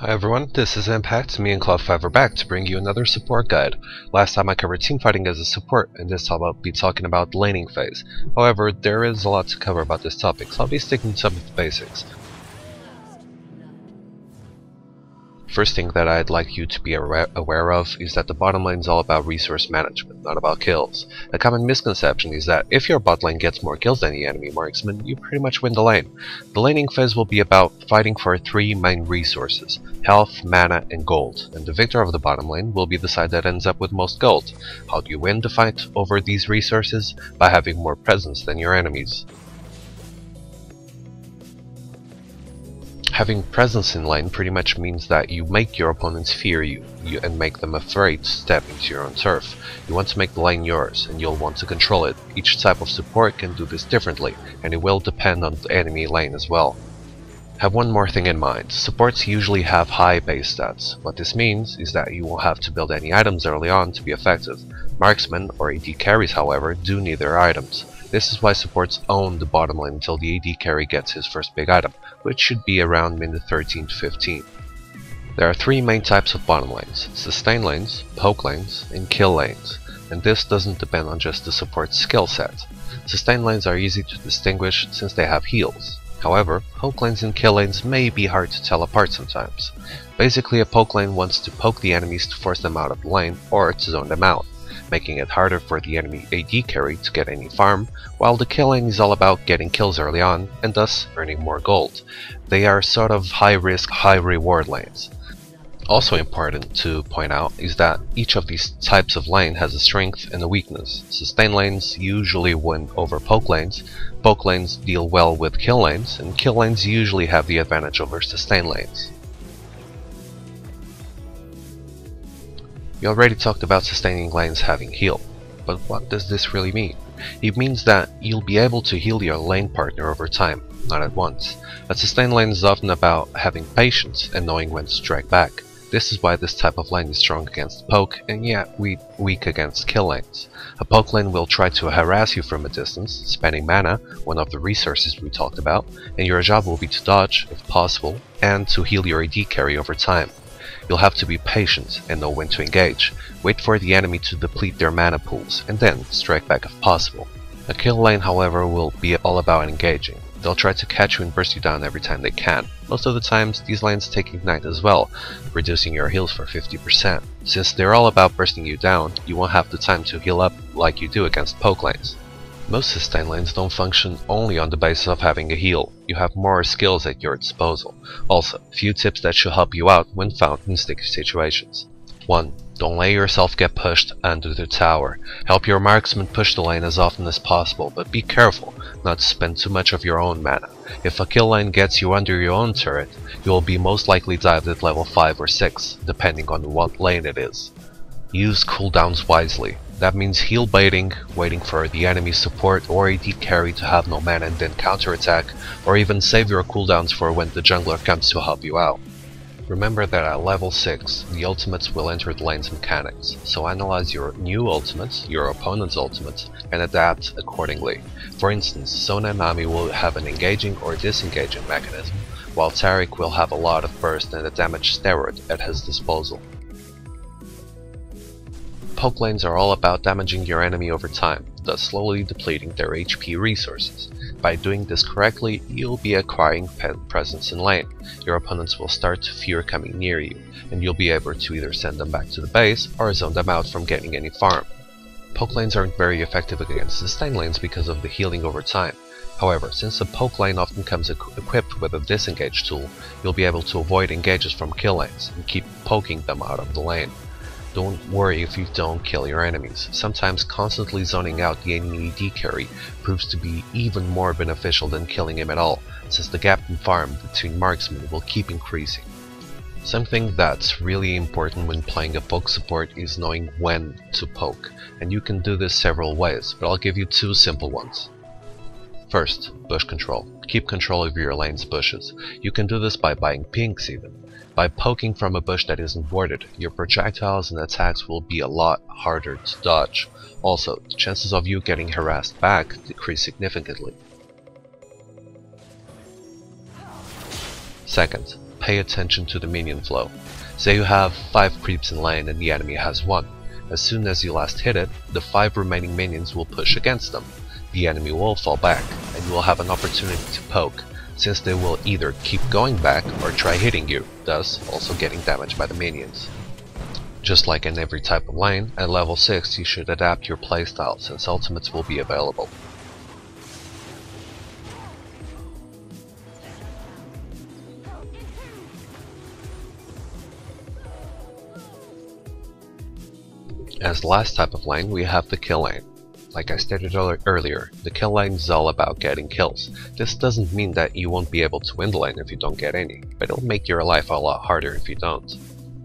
Hi everyone, this is impaKt. Me and Cloud5 are back to bring you another support guide. Last time I covered teamfighting as a support, and this time I'll be talking about the laning phase. However, there is a lot to cover about this topic, so I'll be sticking to some of the basics. First thing that I'd like you to be aware of is that the bottom lane is all about resource management, not about kills. A common misconception is that if your bot lane gets more kills than the enemy marksman, you pretty much win the lane. The laning phase will be about fighting for three main resources: health, mana, and gold, and the victor of the bottom lane will be the side that ends up with most gold. How do you win the fight over these resources? By having more presence than your enemies. Having presence in lane pretty much means that you make your opponents fear you and make them afraid to step into your own turf. You want to make the lane yours, and you'll want to control it. Each type of support can do this differently, and it will depend on the enemy lane as well. Have one more thing in mind: supports usually have high base stats. What this means is that you won't have to build any items early on to be effective. Marksmen or AD carries, however, do need their items. This is why supports own the bottom lane until the AD carry gets his first big item, which should be around minute 13 to 15. There are three main types of bottom lanes: sustain lanes, poke lanes, and kill lanes, and this doesn't depend on just the support's skill set. Sustain lanes are easy to distinguish since they have heals. However, poke lanes and kill lanes may be hard to tell apart sometimes. Basically, a poke lane wants to poke the enemies to force them out of the lane or to zone them out, making it harder for the enemy AD carry to get any farm, while the kill lane is all about getting kills early on and thus earning more gold. They are sort of high risk, high reward lanes. Also important to point out is that each of these types of lane has a strength and a weakness. Sustain lanes usually win over poke lanes deal well with kill lanes, and kill lanes usually have the advantage over sustain lanes. We already talked about sustaining lanes having heal, but what does this really mean? It means that you'll be able to heal your lane partner over time, not at once. A sustain lane is often about having patience and knowing when to strike back. This is why this type of lane is strong against poke and yet weak against kill lanes. A poke lane will try to harass you from a distance, spending mana, one of the resources we talked about, and your job will be to dodge, if possible, and to heal your AD carry over time. You'll have to be patient and know when to engage. Wait for the enemy to deplete their mana pools, and then strike back if possible. A kill lane, however, will be all about engaging. They'll try to catch you and burst you down every time they can. Most of the times, these lanes take ignite as well, reducing your heals for 50%. Since they're all about bursting you down, you won't have the time to heal up like you do against poke lanes. Most sustain lanes don't function only on the basis of having a heal. You have more skills at your disposal. Also, a few tips that should help you out when found in sticky situations. 1. Don't let yourself get pushed under the tower. Help your marksman push the lane as often as possible, but be careful not to spend too much of your own mana. If a kill lane gets you under your own turret, you will be most likely dived at level 5 or 6, depending on what lane it is. Use cooldowns wisely. That means heal baiting, waiting for the enemy support or AD carry to have no mana and then counterattack, or even save your cooldowns for when the jungler comes to help you out. Remember that at level 6, the ultimates will enter the lane's mechanics, so analyze your new ultimates, your opponent's ultimates, and adapt accordingly. For instance, Sona and Nami will have an engaging or disengaging mechanism, while Taric will have a lot of burst and a damage steroid at his disposal. Poke lanes are all about damaging your enemy over time, thus slowly depleting their HP resources. By doing this correctly, you'll be acquiring presence in lane. Your opponents will start to fear coming near you, and you'll be able to either send them back to the base or zone them out from getting any farm. Poke lanes aren't very effective against sustain lanes because of the healing over time. However, since a poke lane often comes equipped with a disengage tool, you'll be able to avoid engages from kill lanes and keep poking them out of the lane. Don't worry if you don't kill your enemies. Sometimes constantly zoning out the enemy AD carry proves to be even more beneficial than killing him at all, since the gap in farm between marksmen will keep increasing. Something that's really important when playing a poke support is knowing when to poke, and you can do this several ways, but I'll give you two simple ones. First, bush control. Keep control of your lane's bushes. You can do this by buying pinks even. By poking from a bush that isn't warded, your projectiles and attacks will be a lot harder to dodge. Also, the chances of you getting harassed back decrease significantly. Second, pay attention to the minion flow. Say you have 5 creeps in lane and the enemy has 1. As soon as you last hit it, the 5 remaining minions will push against them. The enemy will fall back, and you will have an opportunity to poke, since they will either keep going back or try hitting you, thus also getting damaged by the minions. Just like in every type of lane, at level 6 you should adapt your playstyle, since ultimates will be available. As the last type of lane, we have the kill lane. Like I stated earlier, the kill lane is all about getting kills. This doesn't mean that you won't be able to win the lane if you don't get any, but it'll make your life a lot harder if you don't.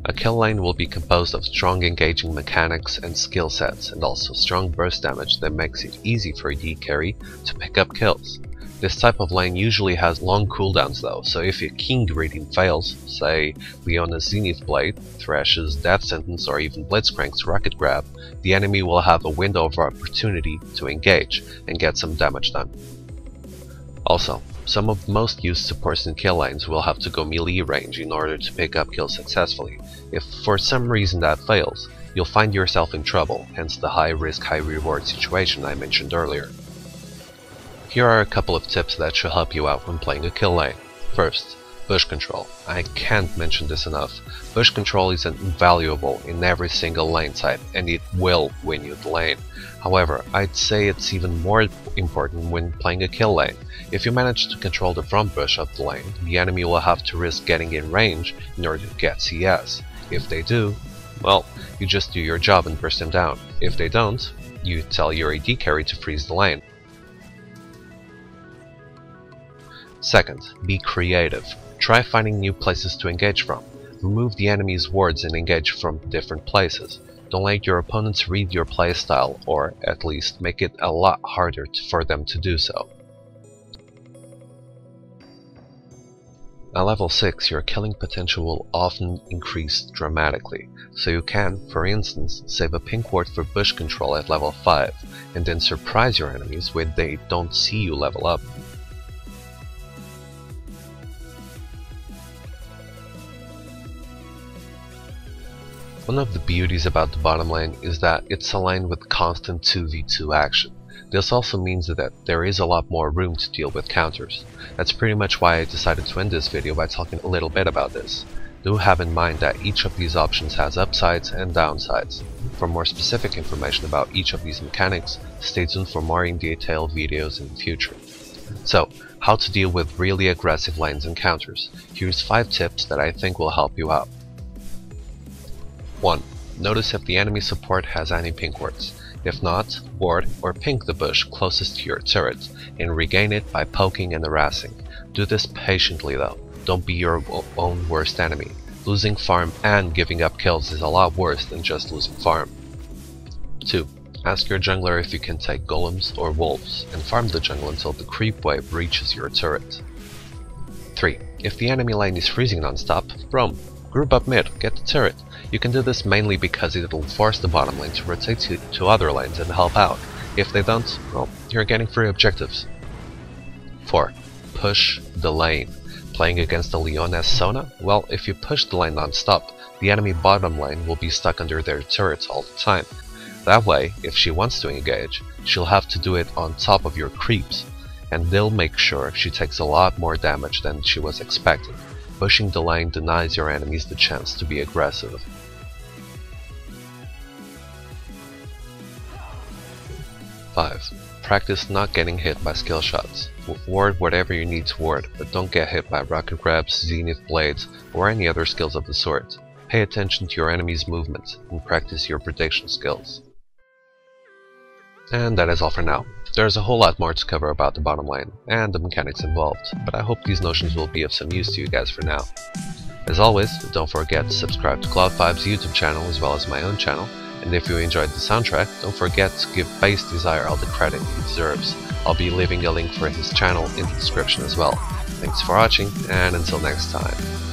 A kill lane will be composed of strong engaging mechanics and skill sets, and also strong burst damage that makes it easy for a D carry to pick up kills. This type of lane usually has long cooldowns though, so if your king greeting fails, say Leona's Zenith Blade, Thrash's Death Sentence, or even Blitzcrank's Rocket Grab, the enemy will have a window of opportunity to engage and get some damage done. Also, some of the most used supports in kill lanes will have to go melee range in order to pick up kills successfully. If for some reason that fails, you'll find yourself in trouble, hence the high risk high reward situation I mentioned earlier. Here are a couple of tips that should help you out when playing a kill lane. First, bush control. I can't mention this enough. Bush control is invaluable in every single lane type, and it will win you the lane. However, I'd say it's even more important when playing a kill lane. If you manage to control the front bush of the lane, the enemy will have to risk getting in range in order to get CS. If they do, well, you just do your job and burst them down. If they don't, you tell your AD carry to freeze the lane. Second, be creative. Try finding new places to engage from. Remove the enemy's wards and engage from different places. Don't let your opponents read your playstyle, or at least make it a lot harder for them to do so. At level 6, your killing potential will often increase dramatically, so you can, for instance, save a pink ward for bush control at level 5, and then surprise your enemies when they don't see you level up. One of the beauties about the bottom lane is that it's a lane with constant 2v2 action. This also means that there is a lot more room to deal with counters. That's pretty much why I decided to end this video by talking a little bit about this. Do have in mind that each of these options has upsides and downsides. For more specific information about each of these mechanics, stay tuned for more in detail videos in the future. So, how to deal with really aggressive lanes and counters. Here's 5 tips that I think will help you out. 1. Notice if the enemy support has any pink wards. If not, ward or pink the bush closest to your turret and regain it by poking and harassing. Do this patiently though, don't be your own worst enemy. Losing farm and giving up kills is a lot worse than just losing farm. 2. Ask your jungler if you can take golems or wolves and farm the jungle until the creep wave reaches your turret. 3. If the enemy lane is freezing non-stop, roam. Group up mid, get the turret. You can do this mainly because it will force the bottom lane to rotate to other lanes and help out. If they don't, well, you're getting free objectives. 4. Push the lane. Playing against the Leona's Sona? Well, if you push the lane non-stop, the enemy bottom lane will be stuck under their turrets all the time. That way, if she wants to engage, she'll have to do it on top of your creeps, and they'll make sure she takes a lot more damage than she was expecting. Pushing the lane denies your enemies the chance to be aggressive. 5. Practice not getting hit by skill shots. Ward whatever you need to ward, but don't get hit by rocket grabs, zenith blades, or any other skills of the sort. Pay attention to your enemy's movements and practice your prediction skills. And that is all for now. There's a whole lot more to cover about the bottom lane and the mechanics involved, but I hope these notions will be of some use to you guys for now. As always, don't forget to subscribe to Cloud5's YouTube channel as well as my own channel, and if you enjoyed the soundtrack, don't forget to give Bass Desire all the credit he deserves. I'll be leaving a link for his channel in the description as well. Thanks for watching, and until next time.